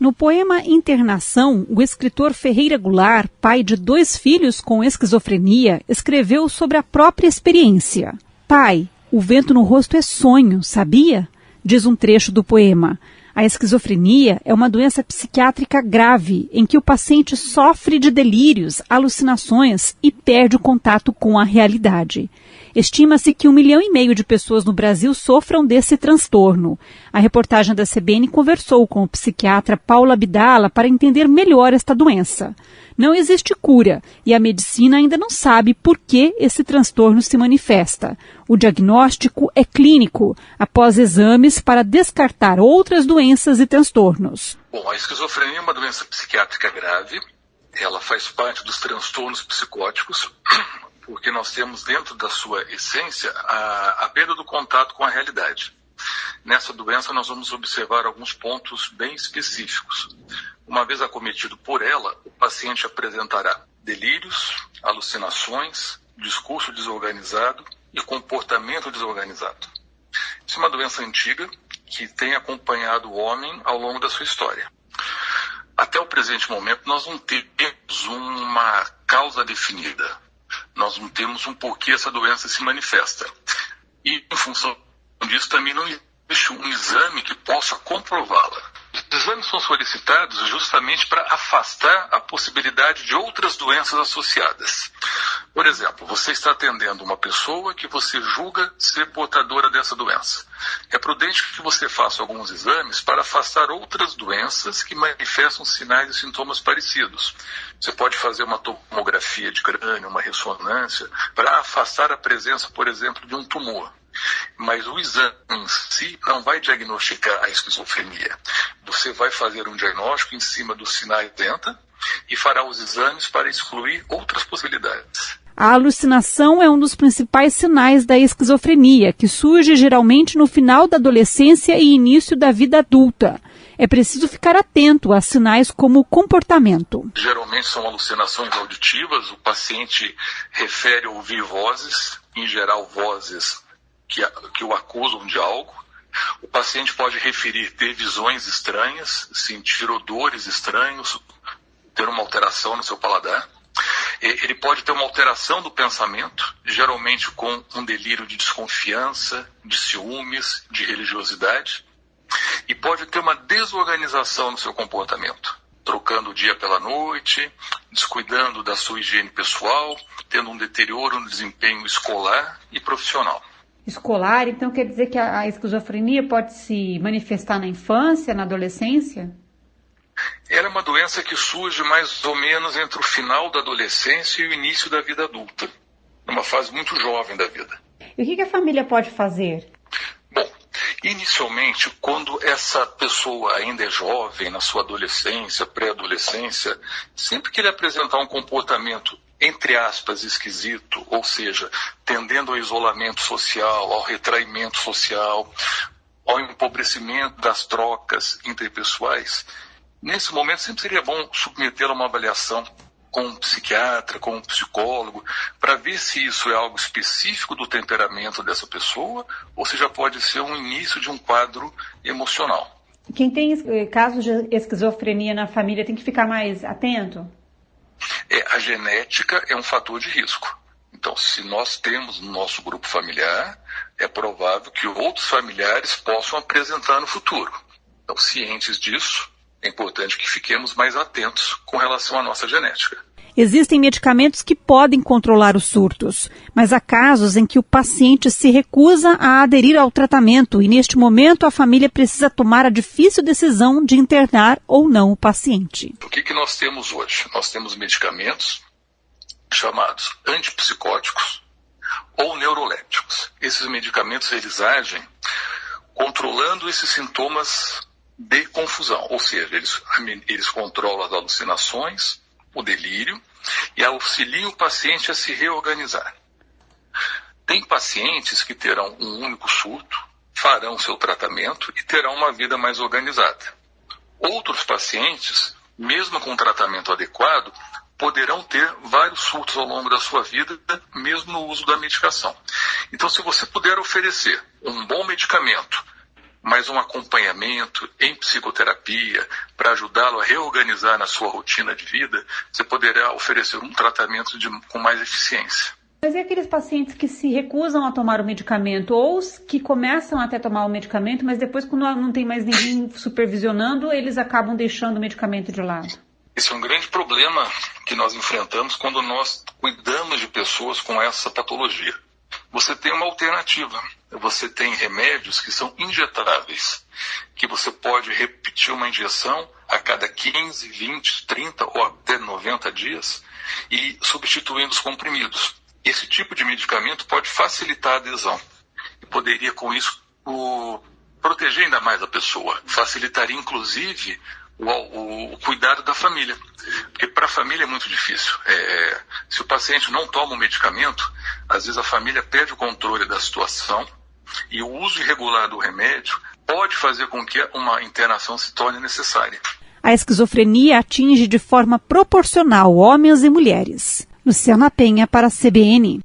No poema Internação, o escritor Ferreira Goulart, pai de 2 filhos com esquizofrenia, escreveu sobre a própria experiência. Pai, o vento no rosto é sonho, sabia? Diz um trecho do poema. A esquizofrenia é uma doença psiquiátrica grave, em que o paciente sofre de delírios, alucinações e perde o contato com a realidade. Estima-se que 1,5 milhão de pessoas no Brasil sofram desse transtorno. A reportagem da CBN conversou com o psiquiatra Paulo Abdala para entender melhor esta doença. Não existe cura e a medicina ainda não sabe por que esse transtorno se manifesta. O diagnóstico é clínico, após exames para descartar outras doenças e transtornos. Bom, a esquizofrenia é uma doença psiquiátrica grave. Ela faz parte dos transtornos psicóticos, porque nós temos dentro da sua essência a perda do contato com a realidade. Nessa doença nós vamos observar alguns pontos bem específicos. Uma vez acometido por ela, o paciente apresentará delírios, alucinações, discurso desorganizado e comportamento desorganizado. Isso é uma doença antiga que tem acompanhado o homem ao longo da sua história. Até o presente momento nós não temos uma causa definida. Nós não temos um porquê essa doença se manifesta. E, em função disso, também não existe um exame que possa comprová-la. Os exames são solicitados justamente para afastar a possibilidade de outras doenças associadas. Por exemplo, você está atendendo uma pessoa que você julga ser portadora dessa doença. É prudente que você faça alguns exames para afastar outras doenças que manifestam sinais e sintomas parecidos. Você pode fazer uma tomografia de crânio, uma ressonância, para afastar a presença, por exemplo, de um tumor. Mas o exame em si não vai diagnosticar a esquizofrenia. Você vai fazer um diagnóstico em cima dos sinais denta e fará os exames para excluir outras possibilidades. A alucinação é um dos principais sinais da esquizofrenia, que surge geralmente no final da adolescência e início da vida adulta. É preciso ficar atento a sinais como comportamento. Geralmente são alucinações auditivas, o paciente refere ouvir vozes, em geral vozes que o acusam de algo. O paciente pode referir ter visões estranhas, sentir odores estranhos, ter uma alteração no seu paladar. Ele pode ter uma alteração do pensamento, geralmente com um delírio de desconfiança, de ciúmes, de religiosidade. E pode ter uma desorganização no seu comportamento, trocando o dia pela noite, descuidando da sua higiene pessoal, tendo um deterioro no desempenho escolar e profissional. Escolar, então quer dizer que a esquizofrenia pode se manifestar na infância, na adolescência? Ela é uma doença que surge mais ou menos entre o final da adolescência e o início da vida adulta, numa fase muito jovem da vida. E o que a família pode fazer? Bom, inicialmente, quando essa pessoa ainda é jovem, na sua adolescência, pré-adolescência, sempre que ele apresentar um comportamento entre aspas, esquisito, ou seja, tendendo ao isolamento social, ao retraimento social, ao empobrecimento das trocas interpessoais, nesse momento sempre seria bom submetê-lo a uma avaliação com um psiquiatra, com um psicólogo, para ver se isso é algo específico do temperamento dessa pessoa ou se já pode ser um início de um quadro emocional. Quem tem casos de esquizofrenia na família tem que ficar mais atento? A genética é um fator de risco. Então, se nós temos no nosso grupo familiar, é provável que outros familiares possam apresentar no futuro. Então, cientes disso, é importante que fiquemos mais atentos com relação à nossa genética. Existem medicamentos que podem controlar os surtos, mas há casos em que o paciente se recusa a aderir ao tratamento e, neste momento, a família precisa tomar a difícil decisão de internar ou não o paciente. O que nós temos hoje? Nós temos medicamentos chamados antipsicóticos ou neurolépticos. Esses medicamentos eles agem controlando esses sintomas de confusão, ou seja, eles controlam as alucinações, o delírio e auxiliam o paciente a se reorganizar. Tem pacientes que terão um único surto, farão seu tratamento e terão uma vida mais organizada. Outros pacientes, mesmo com tratamento adequado, poderão ter vários surtos ao longo da sua vida, mesmo no uso da medicação. Então, se você puder oferecer um bom medicamento, mas um acompanhamento em psicoterapia para ajudá-lo a reorganizar na sua rotina de vida, você poderá oferecer um tratamento com mais eficiência. Mas e aqueles pacientes que se recusam a tomar o medicamento ou que começam até a tomar o medicamento, mas depois, quando não tem mais ninguém supervisionando, eles acabam deixando o medicamento de lado? Esse é um grande problema que nós enfrentamos quando nós cuidamos de pessoas com essa patologia. Você tem uma alternativa. Você tem remédios que são injetáveis, que você pode repetir uma injeção a cada 15, 20, 30 ou até 90 dias e substituindo os comprimidos. Esse tipo de medicamento pode facilitar a adesão e poderia, com isso, proteger ainda mais a pessoa. Facilitaria, inclusive, o cuidado da família. Porque para a família é muito difícil. Se o paciente não toma o medicamento, às vezes a família perde o controle da situação e o uso irregular do remédio pode fazer com que uma internação se torne necessária. A esquizofrenia atinge de forma proporcional homens e mulheres. Luciana Penha para a CBN.